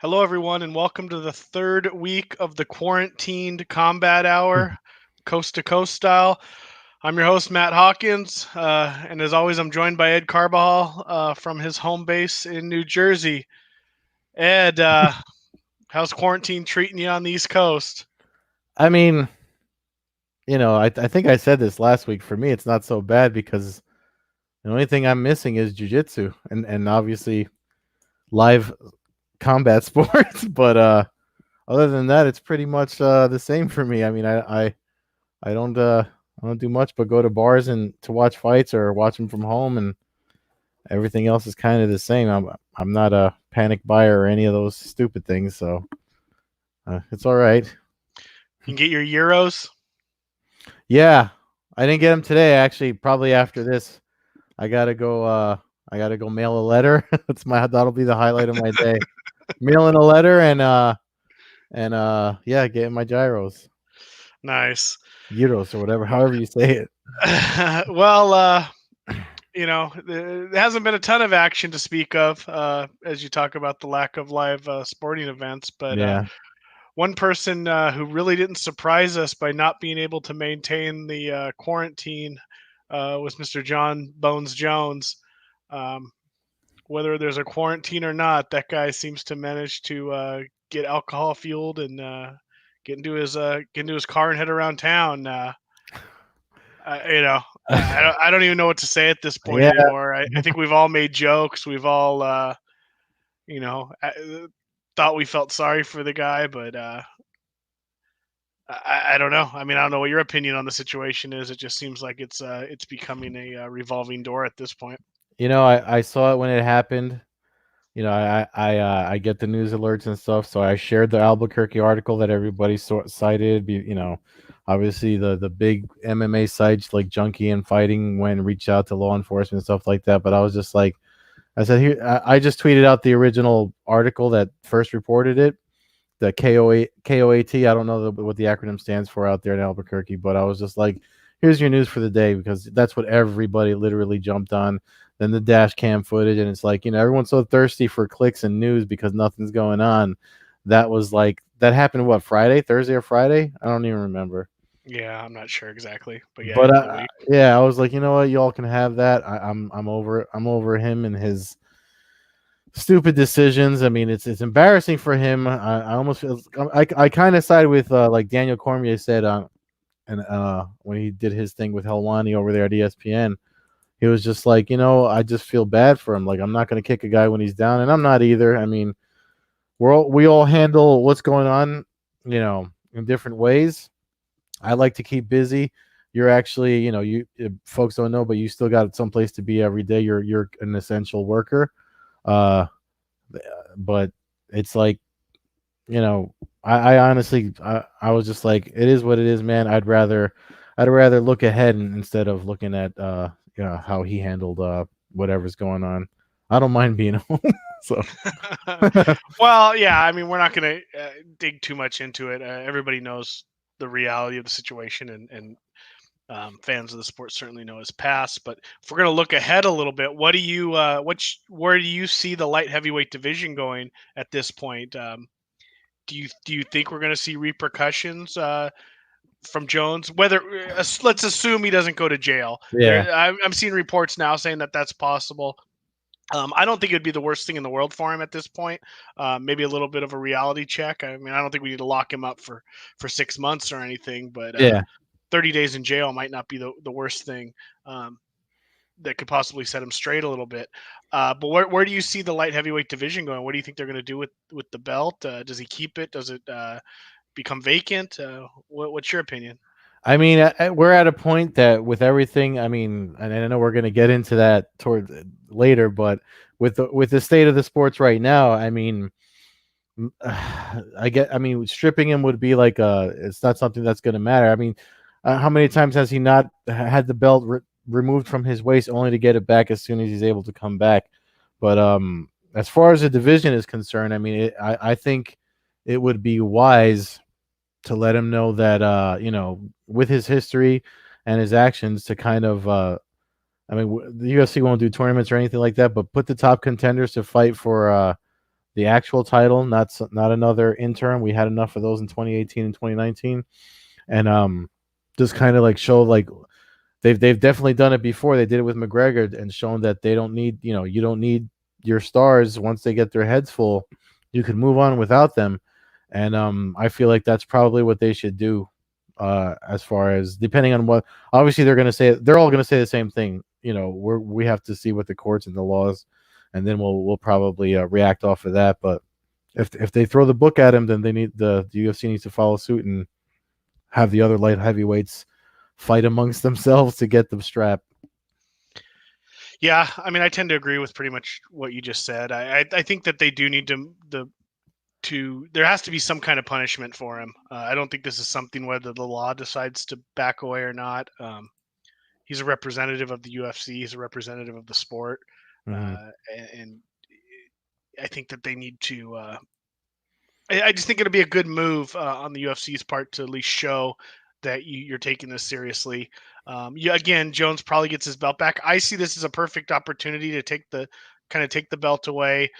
Hello, everyone, and welcome to the third week of the quarantined combat hour, coast to coast style. I'm your host, Matt Hawkins, and as always, I'm joined by Ed Carbajal from his home base in New Jersey. Ed, how's quarantine treating you on the East Coast? I mean, I think I said this last week. For me, it's not so bad because the only thing I'm missing is jujitsu and obviously live combat sports. But other than that, it's pretty much the same for me. I mean, I I don't do much but go to bars and to watch fights or watch them from home, and everything else is kind of the same. I'm not a panic buyer or any of those stupid things, so it's all right. You can get your euros. Yeah, I didn't get them today. Actually, probably after this. I gotta go. I gotta go mail a letter. That'll be the highlight of my day. Mailing a letter and yeah, getting my Nice. gyros or whatever, however you say it. well, there hasn't been a ton of action to speak of as you talk about the lack of live sporting events, but Yeah. one person who really didn't surprise us by not being able to maintain the quarantine was Mr. John Bones Jones. Um, whether there's a quarantine or not, that guy seems to manage to get alcohol fueled and get into his car and head around town. I don't even know what to say at this point Yeah. anymore. I think we've all made jokes. We've all you know thought we felt sorry for the guy, but I don't know. I mean, I don't know what your opinion on the situation is. It just seems like it's becoming a revolving door at this point. I saw it when it happened. I get the news alerts and stuff, so I shared the Albuquerque article that everybody cited. Obviously the big MMA sites like Junkie and Fighting went and reached out to law enforcement and stuff like that. But I was just like, I said, here, I just tweeted out the original article that first reported it, the KOAT. I don't know what the acronym stands for out there in Albuquerque, but I was just like, here's your news for the day because that's what everybody literally jumped on. Then the dash cam footage, and it's like, everyone's so thirsty for clicks and news because nothing's going on. That was like that happened what, Friday, Thursday or Friday? I don't even remember. Yeah, I'm not sure exactly, but yeah, But end of the week. yeah, I was like, you know what, y'all can have that. I'm over it. I'm over him and his stupid decisions. I mean, it's embarrassing for him. I almost feel I kind of side with like Daniel Cormier said on and when he did his thing with Helwani over there at ESPN. He was just like, I just feel bad for him. Like, I'm not going to kick a guy when he's down, and I'm not either. I mean, we all handle what's going on, in different ways. I like to keep busy. You're actually, you folks don't know, but you still got someplace to be every day. You're an essential worker. Uh, but it's like, I honestly, I was just like, it is what it is, man. I'd rather look ahead instead of looking at, how he handled whatever's going on. I don't mind being home. So Well, yeah, I mean, we're not going to dig too much into it. Everybody knows the reality of the situation, and fans of the sport certainly know his past. But if we're going to look ahead a little bit, where do you see the light heavyweight division going at this point? Do you think we're going to see repercussions from Jones? Whether let's assume he doesn't go to jail. yeah, I'm seeing reports now saying that that's possible. I don't think it'd be the worst thing in the world for him at this point. Maybe a little bit of a reality check. I mean, I don't think we need to lock him up for 6 months or anything, but yeah. 30 days in jail might not be the worst thing that could possibly set him straight a little bit. But where do you see the light heavyweight division going? What do you think they're going to do with the belt? Does he keep it? Does it become vacant? What's your opinion? I mean, we're at a point that with everything. I mean, and I know we're going to get into that toward later, but with the state of the sports right now, I mean, I mean, stripping him would be like it's not something that's going to matter. I mean, how many times has he not had the belt removed from his waist only to get it back as soon as he's able to come back? But as far as the division is concerned, I mean, I think it would be wise to let him know that with his history and his actions to kind of I mean, the UFC won't do tournaments or anything like that, but put the top contenders to fight for the actual title, not another interim. We had enough of those in 2018 and 2019, and just kind of like show like they've definitely done it before. They did it with McGregor and shown that they don't need, you don't need your stars once they get their heads full. You can move on without them, and I feel like that's probably what they should do. As far as depending on what, obviously they're all gonna say the same thing. We have to see what the courts and the laws, and then we'll probably react off of that. But if they throw the book at him, then the UFC needs to follow suit and have the other light heavyweights fight amongst themselves to get the strap. Yeah, I mean, I tend to agree with pretty much what you just said. I think that they do need to there has to be some kind of punishment for him. I don't think this is something whether the law decides to back away or not. He's a representative of the UFC. He's a representative of the sport, Mm-hmm. and I think that they need to. I just think it'll be a good move on the UFC's part to at least show that you're taking this seriously. Again, Jones probably gets his belt back. I see this as a perfect opportunity to take the belt away,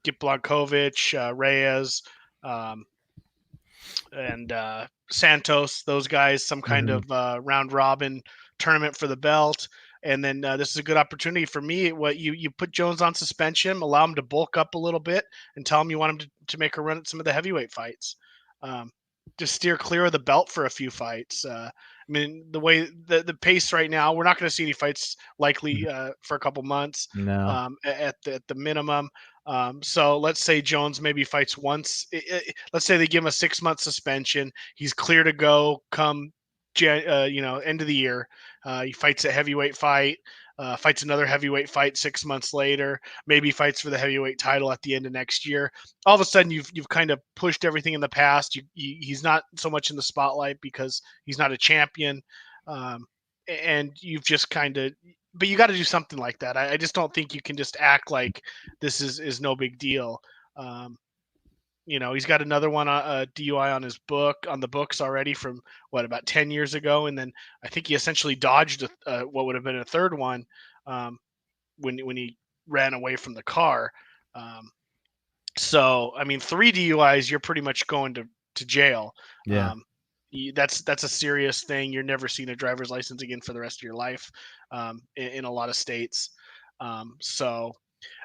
get Blankovic, Reyes, um, and Santos, those guys, some kind Mm-hmm. of round robin tournament for the belt. And then this is a good opportunity for me. What you put Jones on suspension, allow him to bulk up a little bit, and tell him you want him to make a run at some of the heavyweight fights. Um, just steer clear of the belt for a few fights. I mean, the way the pace right now, we're not going to see any fights likely for a couple months No. at the minimum. So let's say Jones maybe fights once. Let's say they give him a 6-month suspension. He's clear to go come, end of the year. He fights a heavyweight fight. Fights another heavyweight fight 6 months later. Maybe fights for the heavyweight title at the end of next year. All of a sudden, you've kind of pushed everything in the past. He's not so much in the spotlight because he's not a champion, and you've just kind of. But you got to do something like that. I just don't think you can just act like this is no big deal. Um, he's got another one, a DUI on the books already from what about 10 years ago, and then I think he essentially dodged what would have been a third one um, when he ran away from the car. Um, so I mean, 3 DUIs, you're pretty much going to jail. Yeah. Um, that's a serious thing. You're never seeing a driver's license again for the rest of your life in a lot of states. So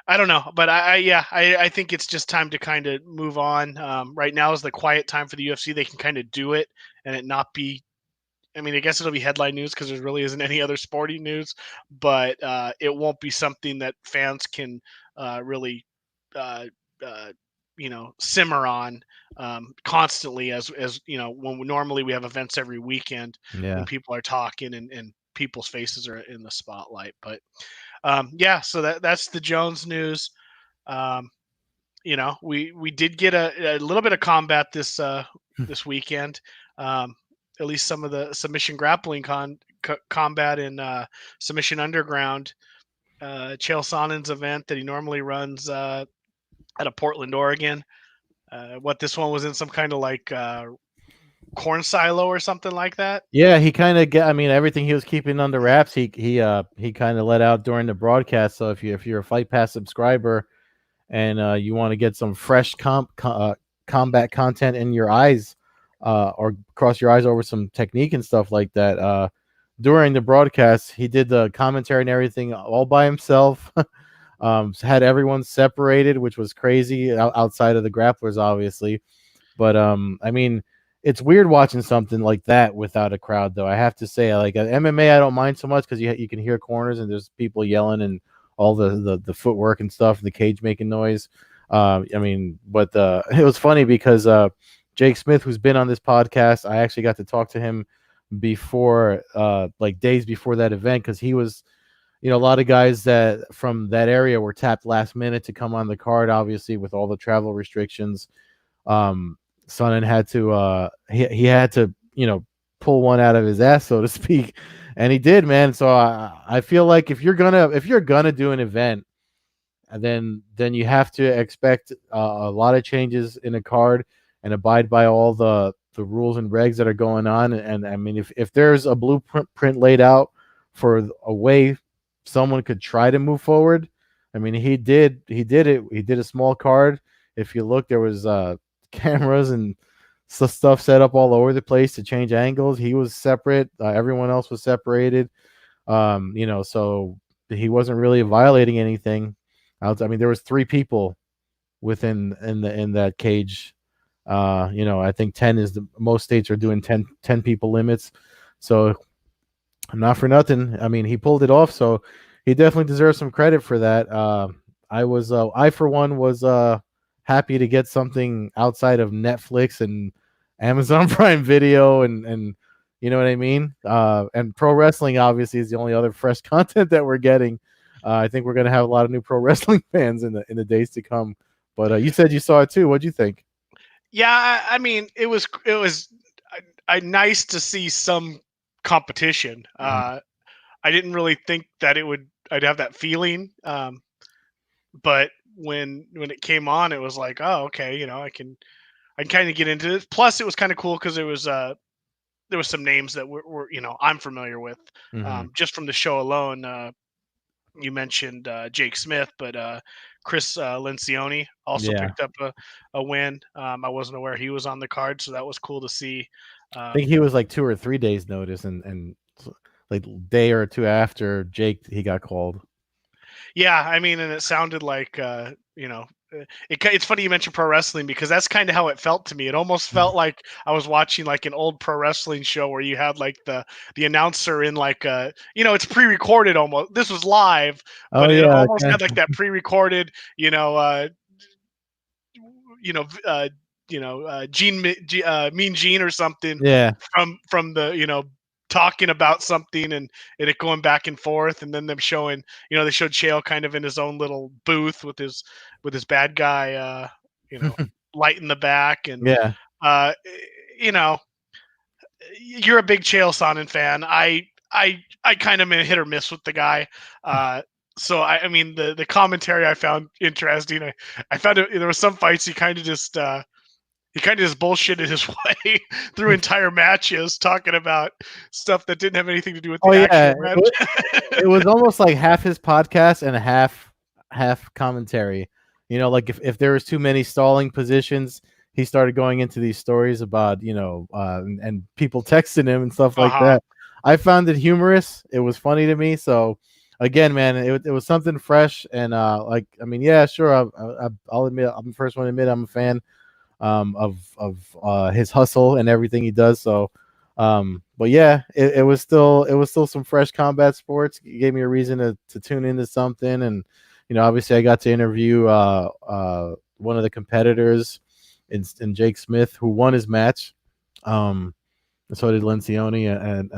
I don't know, but I think it's just time to kind of move on. Right now is the quiet time for the UFC. They can kind of do it and it not be. I mean, I guess it'll be headline news because there really isn't any other sporting news, but it won't be something that fans can really, uh, uh, simmer on constantly. As when normally we have events every weekend when Yeah. people are talking and people's faces are in the spotlight. But yeah, so that's the Jones news. Um, we did get a little bit of combat this weekend. Um, at least some of the submission grappling combat in Submission Underground, Chael Sonnen's event that he normally runs out of Portland, Oregon. What this one was in some kind of like corn silo or something like that. Yeah, he kind of get. I mean, everything he was keeping under wraps, he kind of let out during the broadcast. So if you're a Fight Pass subscriber and you want to get some fresh combat content in your eyes, or cross your eyes over some technique and stuff like that, during the broadcast, he did the commentary and everything all by himself. Had everyone separated, which was crazy outside of the grapplers, obviously. But I mean, it's weird watching something like that without a crowd, though. I have to say, like MMA, I don't mind so much because you can hear corners and there's people yelling and all the footwork and stuff, the cage making noise. I mean, but it was funny because Jake Smith, who's been on this podcast, I actually got to talk to him before, like days before that event, because he was, a lot of guys that from that area were tapped last minute to come on the card, obviously with all the travel restrictions. um Sonnen had to he had to pull one out of his ass, so to speak, and he did, man. So I feel like if you're gonna do an event, then you have to expect a lot of changes in a card and abide by all the rules and regs that are going on. And I mean, if there's a blueprint laid out for a way someone could try to move forward, I mean, he did it. He did a small card. If you look, there was cameras and stuff set up all over the place to change angles. He was separate. Everyone else was separated. So he wasn't really violating anything. I mean, there was three people within in that cage. I think 10 is the most states are doing 10 people limits. So not for nothing. I mean, he pulled it off, so he definitely deserves some credit for that. I for one was happy to get something outside of Netflix and Amazon Prime Video, and you know what I mean. And pro wrestling obviously is the only other fresh content that we're getting. I think we're gonna have a lot of new pro wrestling fans in the days to come. But you said you saw it too. What'd you think? Yeah, I mean, it was nice to see some competition. Mhm. I didn't really think that I'd have that feeling. But when it came on, it was like, oh, okay, I can kind of get into it. Plus, it was kind of cool because there was some names that were I'm familiar with, Mhm. just from the show alone. You mentioned Jake Smith, but Chris Lencioni also Yeah. picked up a win. I wasn't aware he was on the card, so that was cool to see. I think Um, he was like 2 or 3 days notice, and like day or two after Jake he got called. yeah, I mean, and it sounded like it's funny you mentioned pro wrestling because that's kind of how it felt to me. It almost felt like I was watching like an old pro wrestling show where you had like the announcer in like it's pre-recorded almost. This was live, Oh but it yeah, almost had like that pre-recorded, you know, uh, Mean Gene or something yeah. from the talking about something and it going back and forth, and then them showing they showed Chael kind of in his own little booth with his bad guy you know light in the back, and Yeah. uh, you know you're a big Chael Sonnen fan. I kind of am a hit or miss with the guy. So I mean the commentary I found interesting. I found there was some fights he kind of just bullshitted his way through entire matches, talking about stuff that didn't have anything to do with Oh the yeah, actual match. it was almost like half his podcast and half commentary. Like if there was too many stalling positions, he started going into these stories about and people texting him and stuff Uh like huh. that. I found it humorous. It was funny to me. So again, man, it was something fresh and like I mean, yeah, sure. I'll admit I'm the first one to admit I'm a fan of his hustle and everything he does. So, but yeah, it was still some fresh combat sports. It gave me a reason to tune into something, and obviously I got to interview one of the competitors in Jake Smith who won his match. So did Lencioni, and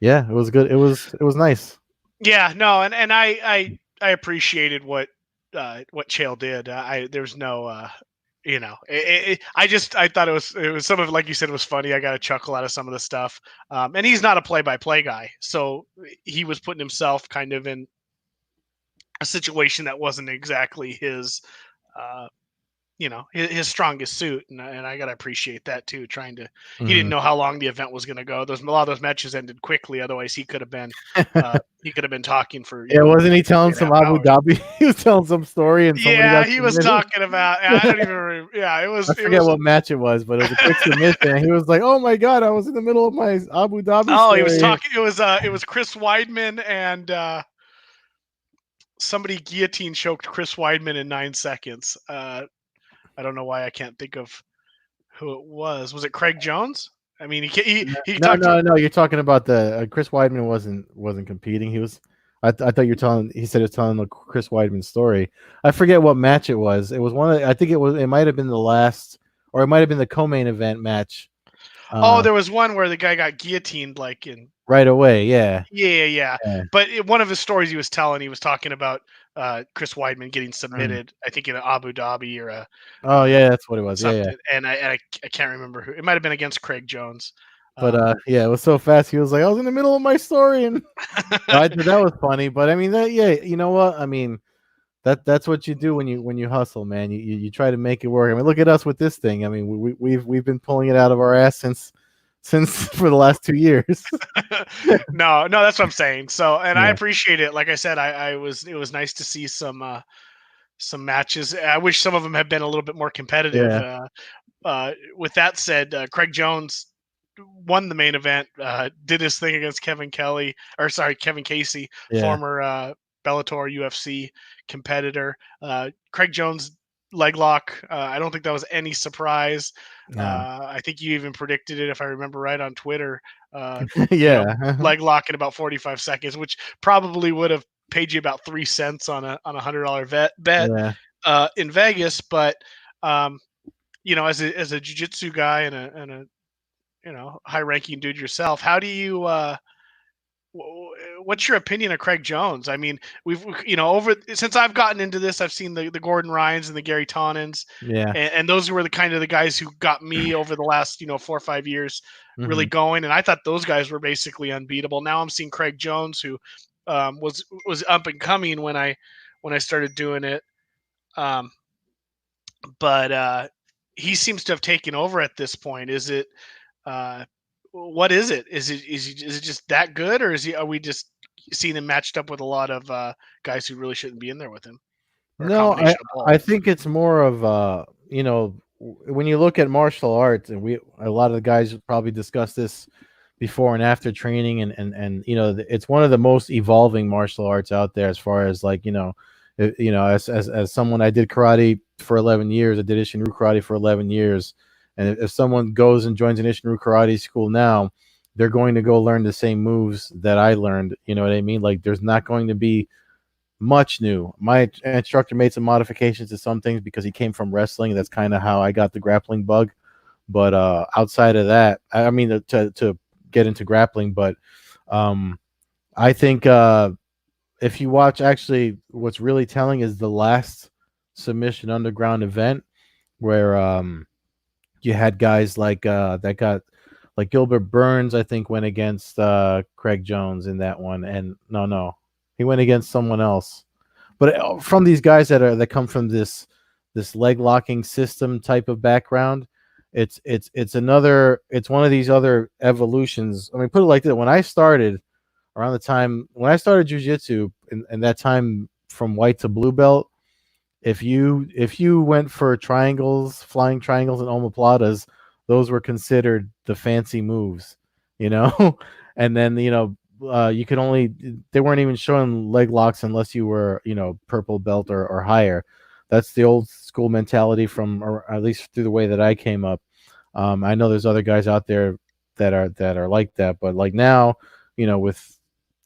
yeah, it was good. It was nice. Yeah, no, and I appreciated what Chael did. There's no I thought it was some of it, like you said, was funny. I got a chuckle out of some of the stuff. And he's not a play-by-play guy, so he was putting himself kind of in a situation that wasn't exactly uh, his strongest suit, and I gotta appreciate that too. He didn't Mhm. know how long the event was gonna go. Those A lot of those matches ended quickly. Otherwise, he could have been talking for Yeah, wasn't he three telling and a some half Abu hours. Dhabi? He was telling some story, and somebody Yeah, got he was submitted. talking about. I don't even. Yeah, it I was. It forget was. what match it was, but it was a quick submission. And he was like, "Oh my god, I was in the middle of my Abu Dhabi Oh, he was story." talking. It was Chris Weidman and somebody guillotine choked Chris Weidman in 9 seconds. I don't know why I can't think of who it was. Was it Craig Jones? I mean, he No, talked to. no, no. You're talking about the Chris Weidman wasn't competing. He was. I thought you're telling. He said he was telling the Chris Weidman story. I forget what match it was. It was one. I think it was. It might have been the last, or it might have been the co-main event match. Oh, Uh, there was one where the guy got guillotined, like in. right away. Yeah. Yeah, yeah, yeah. Yeah. But one of his stories he was telling, he was talking about Chris Weidman getting Mhm. submitted. I think in Abu Dhabi or Oh uh, yeah, that's what it was. Yeah, yeah. something, and I can't remember who. It might have been against Craig Jones. But Um, yeah, it was so fast. He was like, "I was in the middle of my story," and I thought that was funny. But I mean, that yeah, you know what? I mean, that's what you do when you hustle, man. You try to make it work. I mean, look at us with this thing. I mean, we've been pulling it out of our ass since since for the last 2 years. No, no, that's what I'm saying. So, and I Yeah, appreciate it. Like I said, it was nice to see some matches. I wish some of them had been a little bit more competitive. yeah, With that said, Craig Jones won the main event, did his thing against Kevin Kelly, or sorry, Kevin Casey, yeah, former Bellator UFC competitor. Craig Jones leg lock. I don't think that was any surprise. no, I think you even predicted it, if I remember right, on Twitter. Uh, you know, yeah, leg lock in about 45 seconds, which probably would have paid you about 3 cents on a $100 bet yeah. in Vegas. But um, as a jujitsu guy and a high ranking dude yourself, how do you what's your opinion of Craig Jones? I mean, we've over since I've gotten into this, I've seen the Gordon Ryans and the Gary Taunins, Yeah. and those were the kind of the guys who got me over the last 4 or 5 years really Mhm. going, and I thought those guys were basically unbeatable. Now I'm seeing Craig Jones, who was up and coming when I started doing it. Um, but he seems to have taken over at this point. Is it uh, what is it? Is it just that good, or are we just seeing him matched up with a lot of guys who really shouldn't be in there with him, or a No, I combination of both? I think it's more of when you look at martial arts, and we a lot of the guys probably discuss this before and after training, and it's one of the most evolving martial arts out there as far as like as someone, I did karate for 11 years. I did Ishinryu karate for 11 years, and if someone goes and joins an Ishinryu karate school now, they're going to go learn the same moves that I learned. You know what I mean? Like there's not going to be much new. My instructor made some modifications to some things because he came from wrestling. That's kind of how I got the grappling bug. But outside of that, I mean, to get into grappling, but um, I think if you watch, actually, what's really telling is the last submission underground event where you had guys like that got like Gilbert Burns, I think, went against Craig Jones in that one, and no, he went against someone else. But from these guys that come from this leg locking system type of background, it's one of these other evolutions. I mean, put it like this: when I started, around the time when I started jujitsu, and that time from white to blue belt, if you went for triangles, flying triangles and omoplatas, those were considered the fancy moves, you know. And then you could only, they weren't even showing leg locks unless you were purple belt or higher. That's the old school mentality from, or at least through the way that I came up. I know there's other guys out there that are like that, but like now, with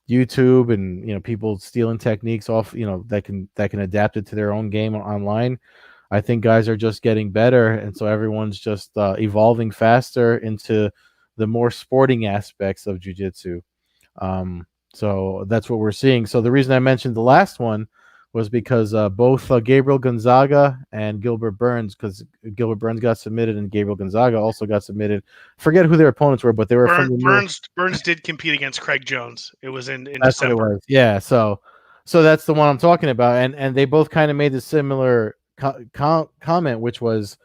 YouTube and people stealing techniques off, that can adapt it to their own game online. I think guys are just getting better, and so everyone's just evolving faster into the more sporting aspects of jujitsu. So that's what we're seeing. So the reason I mentioned the last one was because both Gabriel Gonzaga and Gilbert Burns, because Gilbert Burns got submitted and Gabriel Gonzaga also got submitted. Forget who their opponents were, but they were from the new. Burns did compete against Craig Jones. It was in That's what it December. was. Yeah. So that's the one I'm talking about, and they both kind of made a similar comment, which was,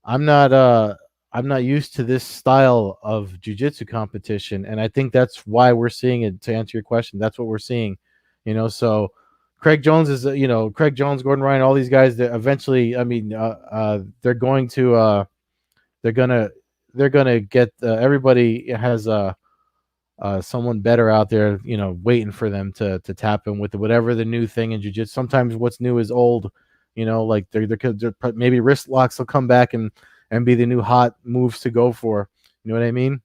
I'm not uh I'm not used to this style of jujitsu competition, and I think that's why we're seeing it. To answer your question, that's what we're seeing. So Craig Jones is Craig Jones, Gordon Ryan, all these guys that eventually, I mean, they're going to they're gonna they're gonna get everybody has someone better out there, waiting for them to tap in with whatever the new thing in jujitsu. Sometimes what's new is old, like they're maybe wrist locks will come back and be the new hot moves to go for. You know what I mean?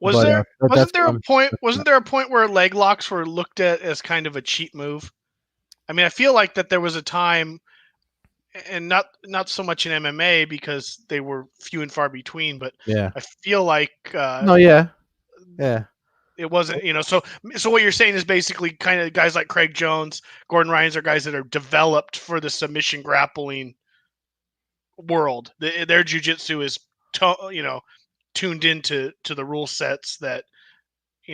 Was But there that's wasn't there what a point wasn't there a point where leg locks were looked at as kind of a cheap move? I mean, I feel like that there was a time, and not so much in MMA because they were few and far between, but yeah. I feel like No, yeah, yeah. it wasn't, so what you're saying is basically kind of guys like Craig Jones, Gordon Ryan's are guys that are developed for the submission grappling world. Their jujitsu is tuned into the rule sets that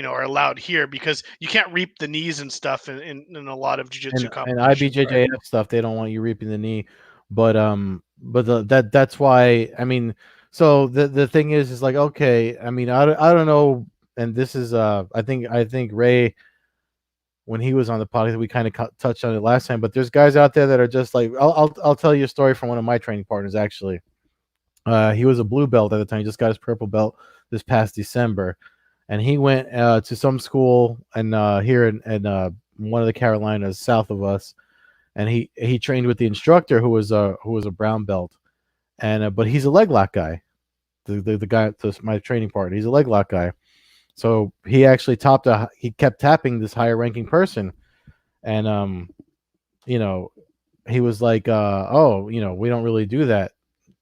are allowed here, because you can't reap the knees and stuff in a lot of and jiu-jitsu and competitions, right? IBJJF stuff, they don't want you reaping the knee, but that's why, I mean, So the thing is like, okay, I mean, I don't know, and this is I think Ray, when he was on the podcast, we kind of touched on it last time, but there's guys out there that are just like, I'll tell you a story from one of my training partners actually. He was a blue belt at the time. He just got his purple belt this past December, and he went to some school and here in one of the Carolinas south of us, and he trained with the instructor who was a brown belt, and but he's a leg lock guy. The guy, my training partner, he's a leg lock guy. So he actually he kept tapping this higher ranking person, and you know, he was like, oh, we don't really do that,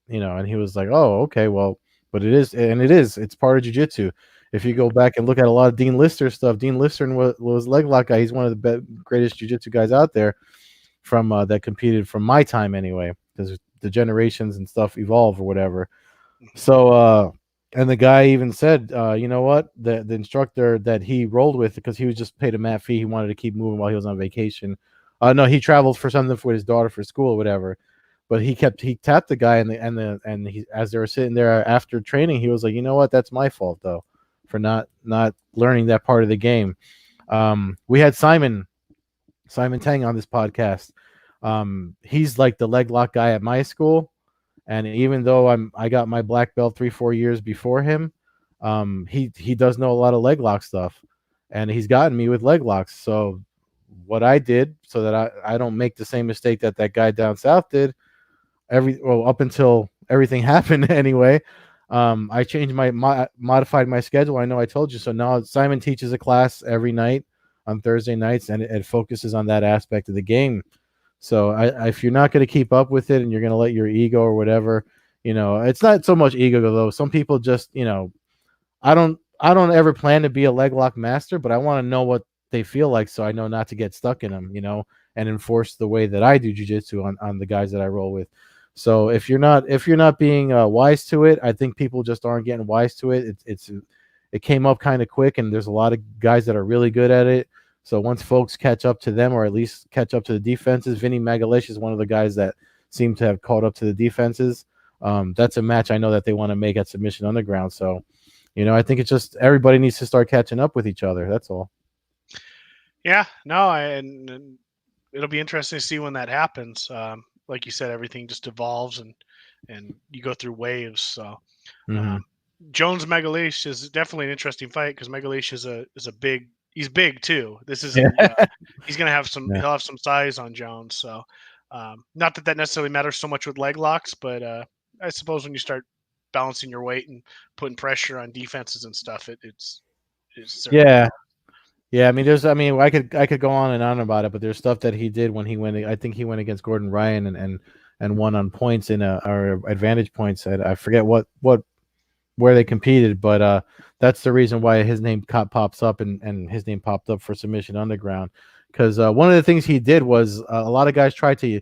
and he was like, oh, okay, well, but it's part of jujitsu. If you go back and look at a lot of Dean Lister stuff, Dean Lister was leg lock guy. He's one of the greatest jujitsu guys out there from that competed from my time anyway, because the generations and stuff evolve or whatever. Mhm. So, and the guy even said, you know what, the instructor that he rolled with, because he was just paid a mat fee, he wanted to keep moving while he was on vacation. No, he traveled for something for his daughter for school or whatever. But he tapped the guy and he, as they were sitting there after training, he was like, you know what, that's my fault though, for not learning that part of the game. We had Simon Tang on this podcast. He's like the leg lock guy at my school, and even though I got my black belt 3-4 years before him, he does know a lot of leg lock stuff, and he's gotten me with leg locks. So what I did, so that I don't make the same mistake that guy down south did, up until everything happened anyway. I changed modified my schedule. I know I told you so. Now Simon teaches a class every night on Thursday nights, and it focuses on that aspect of the game. So if you're not going to keep up with it, and you're going to let your ego or whatever, it's not so much ego though. Some people just, I don't ever plan to be a leg lock master, but I want to know what they feel like, so I know not to get stuck in them, and enforce the way that I do jujitsu on the guys that I roll with. So if you're not being wise to it, I think people just aren't getting wise to it. It came up kind of quick, and there's a lot of guys that are really good at it. So once folks catch up to them, or at least catch up to the defenses, Vinny Magalesh is one of the guys that seem to have caught up to the defenses. That's a match I know that they want to make at Submission Underground. So, I think it's just everybody needs to start catching up with each other. That's all. Yeah, no, and it'll be interesting to see when that happens. Like you said, everything just evolves and you go through waves. So Hmm. um, Jones Megalish is definitely an interesting fight because Megalish is a big. He's big too. This Yeah. isn't. He's gonna have some. Yeah. He'll have some size on Jones. So not that necessarily matters so much with leg locks, but I suppose when you start balancing your weight and putting pressure on defenses and stuff, it certainly Yeah. does. Yeah, I could go on and on about it, but there's stuff that he did when he went. I think he went against Gordon Ryan and won on points in or advantage points. I forget what where they competed, but that's the reason why his name pops up, and his name popped up for Submission Underground, because one of the things he did was a lot of guys tried to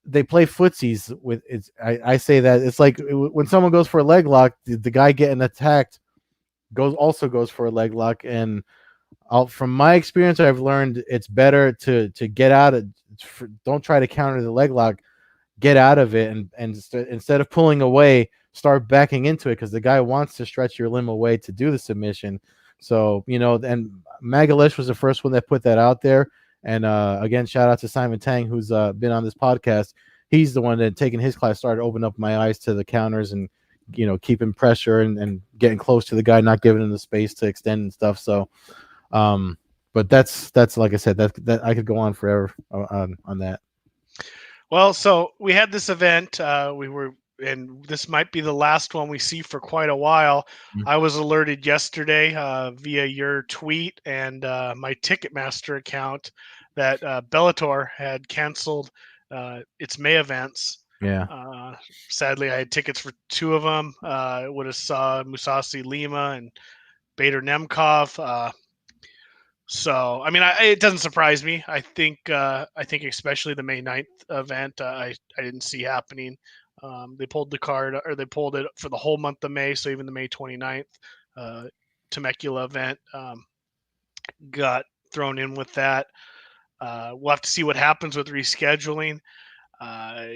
they play footsies with it's. I say that it's like when someone goes for a leg lock, the guy getting attacked goes for a leg lock, and from my experience, I've learned it's better to get out of. Don't try to counter the leg lock. Get out of it, and instead of pulling away, start backing into it, because the guy wants to stretch your limb away to do the submission. So and Magalish was the first one that put that out there. And again, shout out to Simon Tang, who's been on this podcast. He's the one that taking his class started opening up my eyes to the counters, and keeping pressure, and getting close to the guy, not giving him the space to extend and stuff. So um, but that's like I said, that I could go on forever on that. Well, so we had this event. And this might be the last one we see for quite a while. Mm. I was alerted yesterday via your tweet and my Ticketmaster account that Bellator had canceled its May events. Yeah. Uh, Sadly, I had tickets for two of them. I would have saw Musasi Lima and Bader Nemkov. So, I mean, it doesn't surprise me. I think especially the May 9th event, I didn't see happening. They pulled the card, or they pulled it for the whole month of May. So even the May 29th Temecula event got thrown in with that. We'll have to see what happens with rescheduling. Uh,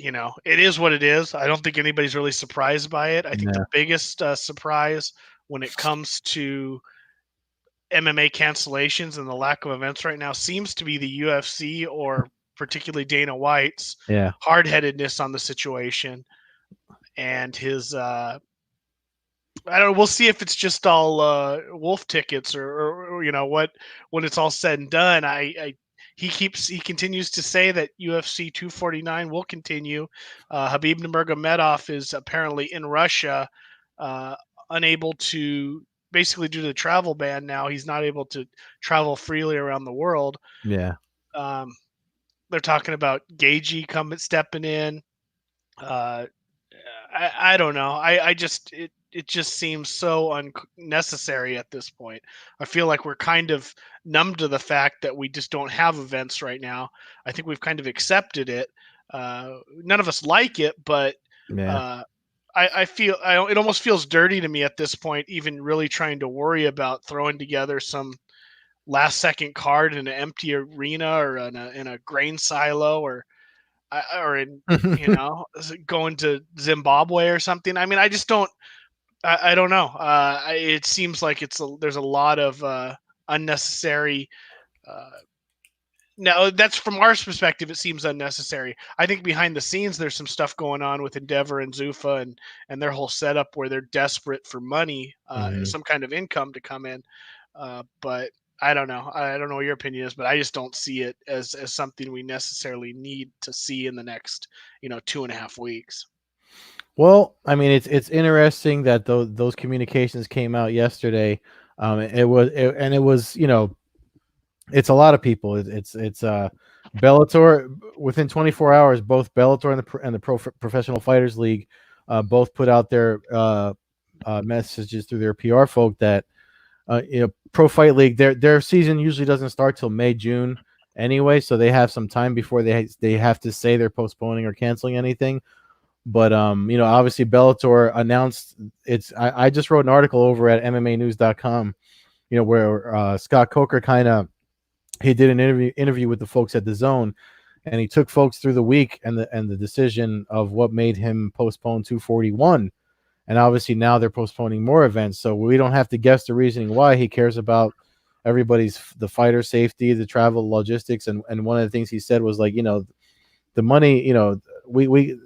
it is what it is. I don't think anybody's really surprised by it. I think the Yeah. biggest surprise when it comes to MMA cancellations and the lack of events right now seems to be the UFC, or particularly Dana White's Yeah. hard-headedness on the situation, and his I don't know. We'll see if it's just all wolf tickets, or what when it's all said and done. He continues to say that UFC 249 will continue. Habib Nurmagomedov is apparently in Russia, uh, unable to, basically due to the travel ban. Now he's not able to travel freely around the world. Yeah. Um, they're talking about Gagey coming stepping in. Uh, I don't know. I just it just seems so unnecessary at this point. I feel like we're kind of numb to the fact that we just don't have events right now. I think we've kind of accepted it. None of us like it, but Yeah. uh, I feel it almost feels dirty to me at this point, even really trying to worry about throwing together some last second card in an empty arena, or in a grain silo, or in going to Zimbabwe or something. I mean, I just don't. I don't know. It seems like there's a lot of unnecessary. Uh, Now, that's from our perspective. It seems unnecessary. I think behind the scenes, there's some stuff going on with Endeavor and Zuffa and their whole setup where they're desperate for money, Mhm. some kind of income to come in. But I don't know. I don't know what your opinion is, but I just don't see it as something we necessarily need to see in the next 2.5 weeks. Well, I mean, it's interesting that those communications came out yesterday. And it was, it's a lot of people. It's Bellator within 24 hours. Both Bellator and the Professional Fighters League both put out their messages through their PR folk that Pro Fight League, their season usually doesn't start till May, June anyway, so they have some time before they have to say they're postponing or canceling anything. But obviously Bellator announced it's. I just wrote an article over at MMAnews.com, where Scott Coker he did an interview with the folks at the Zone, and he took folks through the week and the decision of what made him postpone 241. And obviously now they're postponing more events, so we don't have to guess the reasoning why. He cares about the fighter safety, the travel logistics, and one of the things he said was like, the money, we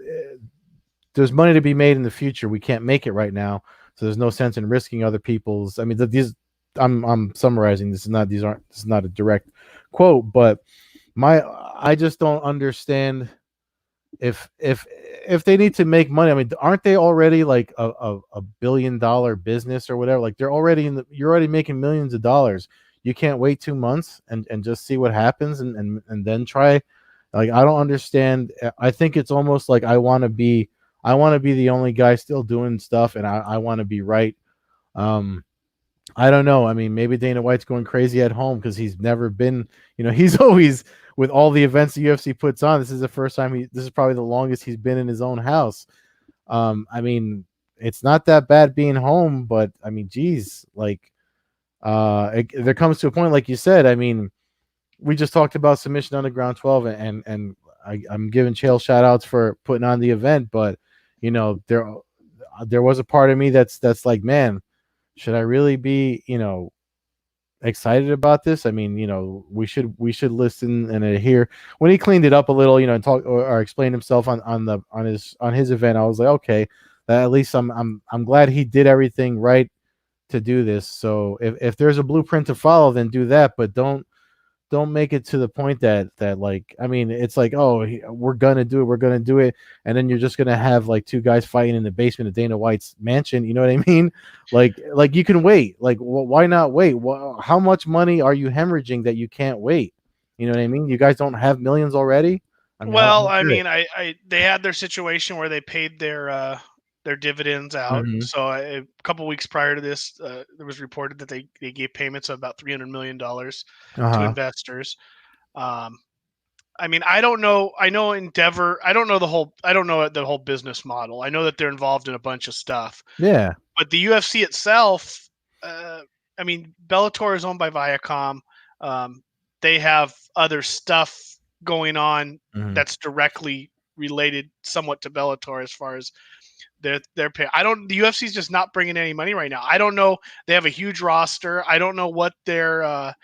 there's money to be made in the future. We can't make it right now, so there's no sense in risking other people's. I mean, these. I'm summarizing. This is not a direct quote, but I just don't understand if they need to make money. I mean, aren't they already like a $1 billion business or whatever? Like you're already making millions of dollars. You can't wait 2 months and just see what happens and then try. Like, I don't understand. I think it's almost like I want to be the only guy still doing stuff, and I want to be right. Um, I don't know. I mean, maybe Dana White's going crazy at home because he's never been, he's always with all the events the UFC puts on. This is the first time this is probably the longest he's been in his own house. I mean, it's not that bad being home, but I mean, geez, like, there comes to a point, like you said. I mean, we just talked about Submission Underground 12, and I'm giving Chael shout outs for putting on the event, but there was a part of me that's like, man, should I really be, excited about this? I mean, we should listen and adhere. When he cleaned it up a little, and talk or explained himself on his event, I was like, okay, at least I'm glad he did everything right to do this. So if there's a blueprint to follow, then do that, but don't make it to the point that like, I mean, it's like, oh, we're gonna do it, and then you're just gonna have like two guys fighting in the basement of Dana White's mansion. You know what I mean? Like you can wait. Like, why not wait? How much money are you hemorrhaging that you can't wait? You know what I mean? You guys don't have millions already. I mean, Well, how I get it. mean, they had their situation where they paid their dividends out. Mm-hmm. So a couple weeks prior to this, there was reported that they gave payments of about $300 million to Uh-huh. investors. Um, I mean, I don't know. I know Endeavor. I don't know the whole. I don't know the whole business model. I know that they're involved in a bunch of stuff, Yeah. but the UFC itself. I mean, Bellator is owned by Viacom. Um, they have other stuff going on Mm-hmm. that's directly related somewhat to Bellator as far as their pay. I don't. The UFC's just not bringing any money right now. I don't know. They have a huge roster. I don't know what their I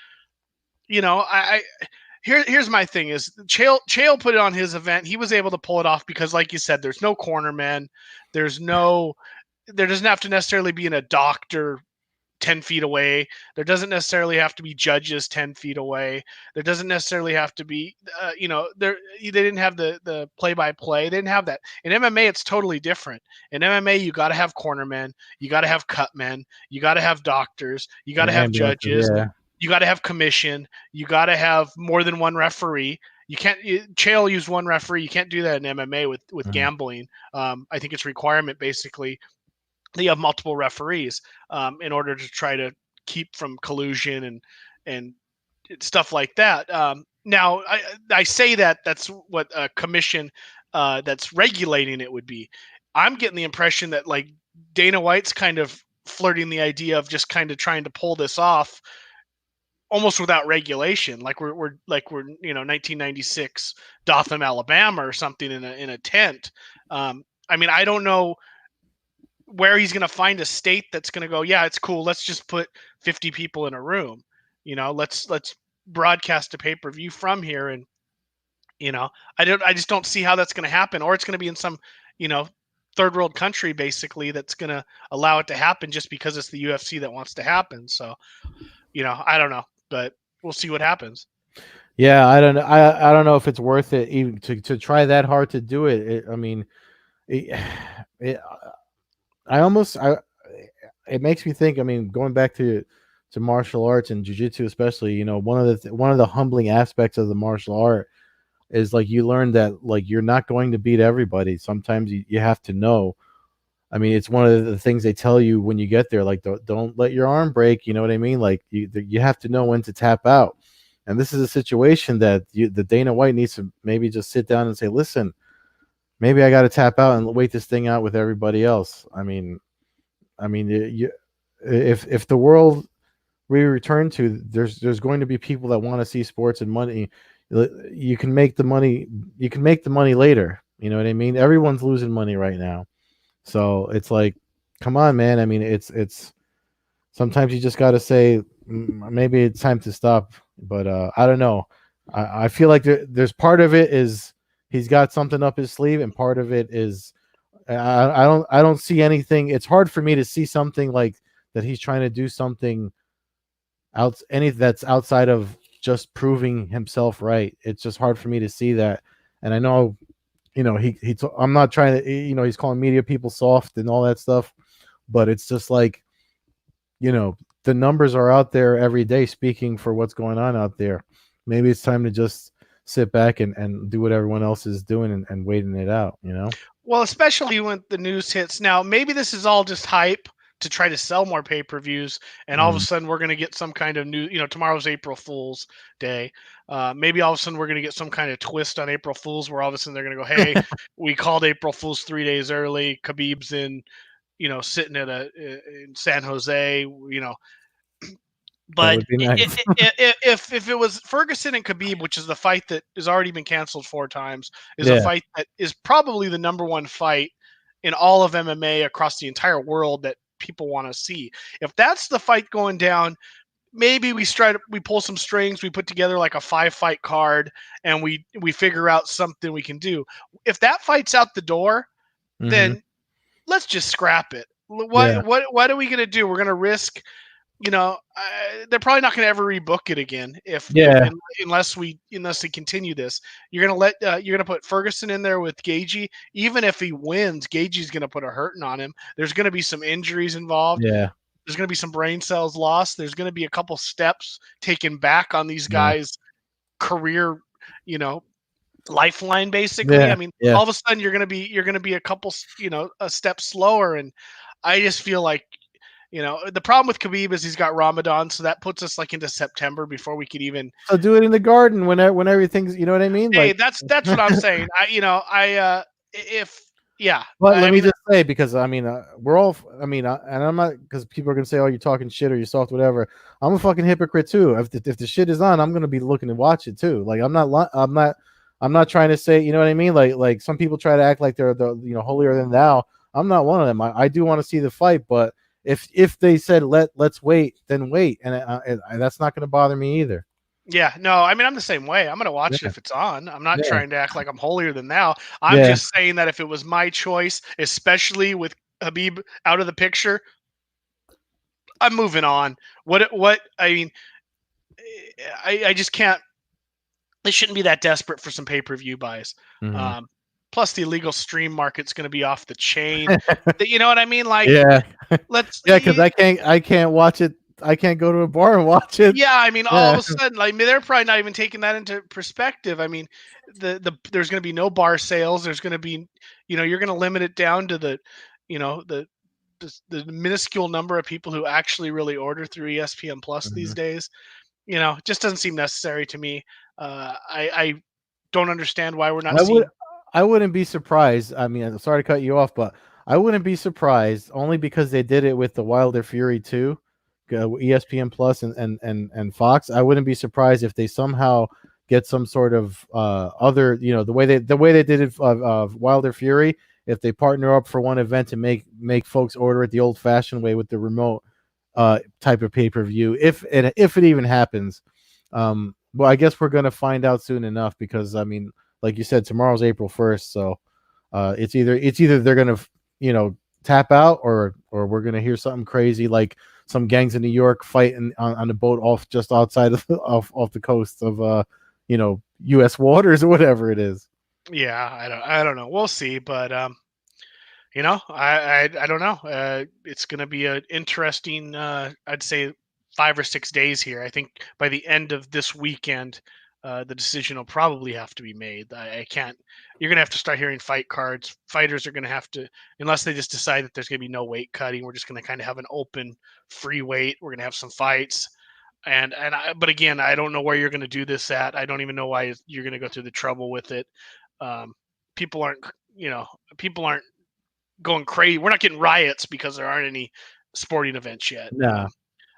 here's my thing is Chael put it on his event. He was able to pull it off because, like you said, there's no cornermen. There's no there doesn't have to necessarily be a doctor 10 feet away. There doesn't necessarily have to be judges 10 feet away. There doesn't necessarily have to be, they didn't have the play by play. They didn't have that. In MMA, it's totally different. In MMA, you got to have cornermen, you got to have cutmen, you got to have doctors, you got And to have ambulances, judges, yeah. you got to have commission, you got to have more than one referee. You can't. Chael used one referee. You can't do that in MMA with Mhm. gambling. I think it's a requirement basically you have multiple referees in order to try to keep from collusion and stuff like that. Now, I say that's what a commission that's regulating it would be. I'm getting the impression that like Dana White's kind of flirting the idea of just kind of trying to pull this off almost without regulation, like we're 1996 Dothan, Alabama, or something in a tent. I mean, I don't know where he's going to find a state that's going to go, yeah, it's cool. Let's just put 50 people in a room. Let's broadcast a pay-per-view from here. And, I just don't see how that's going to happen, or it's going to be in some, you know, third world country basically that's going to allow it to happen just because it's the UFC that wants to happen. So, I don't know, but we'll see what happens. Yeah, I don't know. I don't know if it's worth it even to try that hard to do it. I mean, it, it, I almost I it makes me think. I mean, going back to martial arts and jujitsu, especially, one of the humbling aspects of the martial art is like you learn that like you're not going to beat everybody. Sometimes you have to know. I mean, it's one of the things they tell you when you get there, like don't let your arm break. You know what I mean? Like you have to know when to tap out. And this is a situation that the Dana White needs to maybe just sit down and say, listen, maybe I got to tap out and wait this thing out with everybody else. I mean, if the world we return to, there's going to be people that want to see sports and money. You can make the money. You can make the money later. You know what I mean? Everyone's losing money right now, so it's like, come on, man. I mean, it's sometimes you just got to say, maybe it's time to stop. But I don't know. I feel like there's part of it is he's got something up his sleeve, and part of it is I don't see anything. It's hard for me to see something like that he's trying to do something any that's outside of just proving himself right. It's just hard for me to see that. And I know, I'm not trying to, he's calling media people soft and all that stuff, but it's just like, the numbers are out there every day speaking for what's going on out there. Maybe it's time to just sit back and do what everyone else is doing and waiting it out. Well, especially when the news hits. Now, maybe this is all just hype to try to sell more pay-per-views, and all of a Mm. sudden we're going to get some kind of new. Tomorrow's April Fool's Day. Maybe all of a sudden we're going to get some kind of twist on April Fool's, where all of a sudden they're going to go, "Hey, we called April Fool's 3 days early. Khabib's in, sitting in San Jose. That But would be nice. if it was Ferguson and Khabib, which is the fight that has already been canceled 4 times, is a Yeah. fight that is probably the number one fight in all of MMA across the entire world that people want to see. If that's the fight going down, maybe we pull some strings, we put together like a 5-fight card, and we figure out something we can do. If that fight's out the door, Hmm. then let's just scrap it. Yeah. What are we gonna do? We're gonna risk they're probably not going to ever rebook it again Yeah. unless we continue this. You're gonna put Ferguson in there with Gagey. Even if he wins, Gagey's going to put a hurting on him. There's going to be some injuries involved. Yeah. There's going to be some brain cells lost. There's going to be a couple steps taken back on these Yeah. guys' career, you know, lifeline. Basically, Yeah. I mean, Yeah. all of a sudden you're gonna be a couple, a step slower, and I just feel like the problem with Khabib is he's got Ramadan, so that puts us like into September before we could even. So do it in the garden when everything's, you know what I mean? Hey, Like, that's what I'm saying. If yeah, but let I me mean, just say, because I mean, we're all. I mean, and I'm not, because people are gonna say, "Oh, you're talking shit or you're soft, whatever." I'm a fucking hypocrite too. If the shit is on, I'm gonna be looking to watch it too. Like, I'm not. I'm not trying to say, you know what I mean? Like some people try to act like they're the holier than thou. I'm not one of them. I do want to see the fight, but if they said let's wait, then wait, and that's not going to bother me either. Yeah, no, I mean, I'm the same way. I'm gonna watch it Yeah, if it's on. I'm not yeah, trying to act like I'm holier than thou. I'm yeah. just saying that if it was my choice, especially with Habib out of the picture, I'm moving on. What I mean, I just can't. They shouldn't be that desperate for some pay-per-view buys. Hmm. Um, Plus, the illegal stream market's going to be off the chain. You know what I mean? Like, Yeah, let's. yeah. Because I can't watch it. I can't go to a bar and watch it. Yeah, I mean, all of Yeah. a sudden, like, I mean, they're probably not even taking that into perspective. I mean, there's going to be no bar sales. There's going to be, you're going to limit it down to you know, the the minuscule number of people who actually really order through ESPN Plus these Mhm. days. It just doesn't seem necessary to me. I don't understand why we're not I would seeing. I wouldn't be surprised. I mean, I'm sorry to cut you off, but I wouldn't be surprised only because they did it with the Wilder Fury 2, ESPN Plus and Fox. I wouldn't be surprised if they somehow get some sort of other, the way they did it of Wilder Fury, if they partner up for one event to make folks order it the old-fashioned way with the remote type of pay-per-view, if it even happens. Well, I guess we're gonna find out soon enough because I mean, like you said, tomorrow's April 1st, so it's either they're gonna tap out, or we're gonna hear something crazy like some gangs in New York fighting on a boat off just outside of off the coast of U.S. waters or whatever it is. Yeah, I don't know. We'll see, but I don't know. It's going to be an interesting, I'd say, 5 or 6 days here. I think by the end of this weekend, the decision will probably have to be made. I can't. You're going to have to start hearing fight cards. Fighters are going to have to, unless they just decide that there's going to be no weight cutting. We're just going to kind of have an open, free weight. We're going to have some fights. But again, I don't know where you're going to do this at. I don't even know why you're going to go through the trouble with it. Um, people aren't, people aren't going crazy. We're not getting riots because there aren't any sporting events yet. Nah,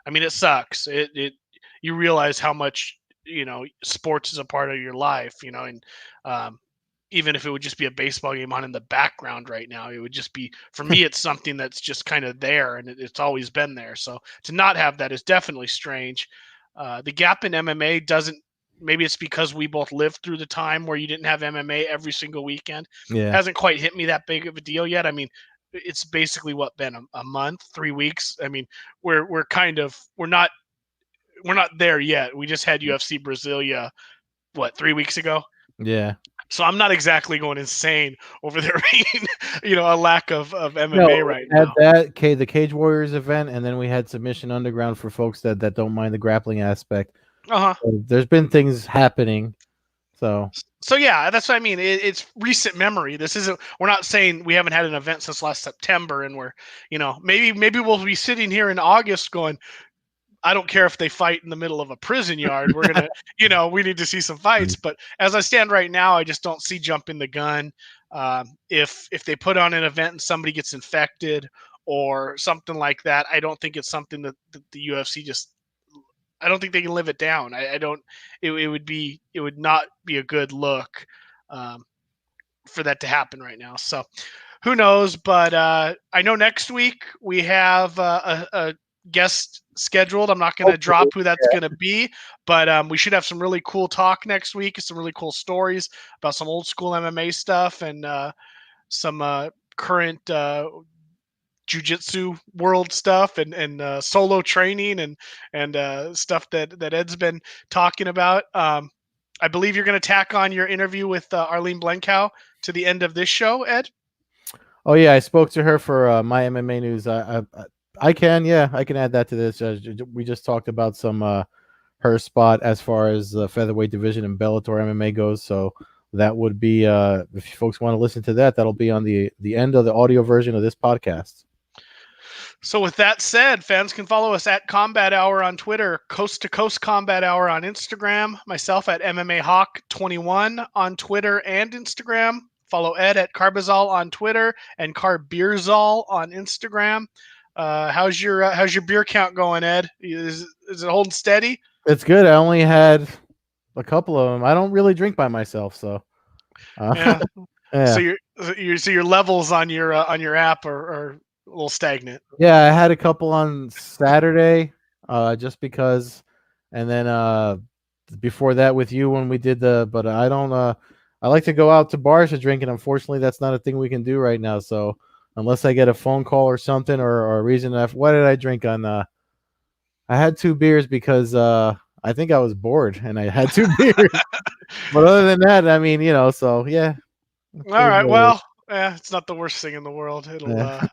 I mean, it sucks. It You realize how much sports is a part of your life. And um, even if it would just be a baseball game on in the background right now, it would just be for me. It's something that's just kind of there, and it's always been there. So to not have that is definitely strange. The gap in MMA doesn't. Maybe it's because we both lived through the time where you didn't have MMA every single weekend. yeah, Hasn't quite hit me that big of a deal yet. I mean, it's basically what been a month, 3 weeks. I mean, we're kind of we're not there yet. We just had UFC Brasilia, what, 3 weeks ago. yeah. So I'm not exactly going insane over there being, a lack of MMA No, right we had now. the Cage Warriors event, and then we had Submission Underground for folks that don't mind the grappling aspect. Uh huh. So there's been things happening. So So yeah, that's what I mean. It's recent memory. This isn't. We're not saying we haven't had an event since last September, and maybe we'll be sitting here in August going, I don't care if they fight in the middle of a prison yard. We're gonna, we need to see some fights. But as I stand right now, I just don't see jumping the gun. If they put on an event and somebody gets infected or something like that, I don't think it's something that the UFC just. I don't think they can live it down. I don't. It would not be a good look um, for that to happen right now. So who knows? But I know next week we have a guest scheduled. I'm not going to hopefully, drop who that's going to be, but we should have some really cool talk next week. Some really cool stories about some old school MMA stuff and some current jujitsu world stuff and solo training and stuff that Ed's been talking about. I believe you're going to tack on your interview with Arlene Blenkow to the end of this show, Ed. oh yeah, I spoke to her for my MMA news. I can add that to this. We just talked about some her spot as far as the featherweight division in Bellator MMA goes. So that would be if you folks want to listen to that, that'll be on the end of the audio version of this podcast. So with that said, fans can follow us at Combat Hour on Twitter, Coast to Coast Combat Hour on Instagram, myself at MMA Hawk 21 on Twitter and Instagram. Follow Ed at Carbazol on Twitter and Carbeerzol on Instagram. How's your beer count going, Ed? Is it holding steady? It's good. I only had a couple of them. I don't really drink by myself, so Yeah. So Yeah. your levels on your app are a little stagnant. Yeah, I had a couple on Saturday, just because, and then before that with you when we did but I don't I like to go out to bars to drink, and unfortunately that's not a thing we can do right now. So unless I get a phone call or something, or a reason what did I drink on I had 2 beers because I think I was bored and I had 2 beers. But other than that, I mean, so yeah, All it is right. what it is. Well, it's not the worst thing in the world. Yeah.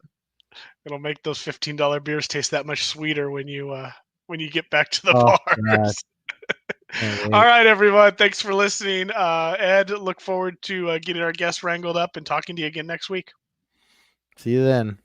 It'll make those $15 beers taste that much sweeter when you get back to the Oh God, bars. can't All wait. right, everyone. Thanks for listening. Ed, look forward to getting our guests wrangled up and talking to you again next week. See you then.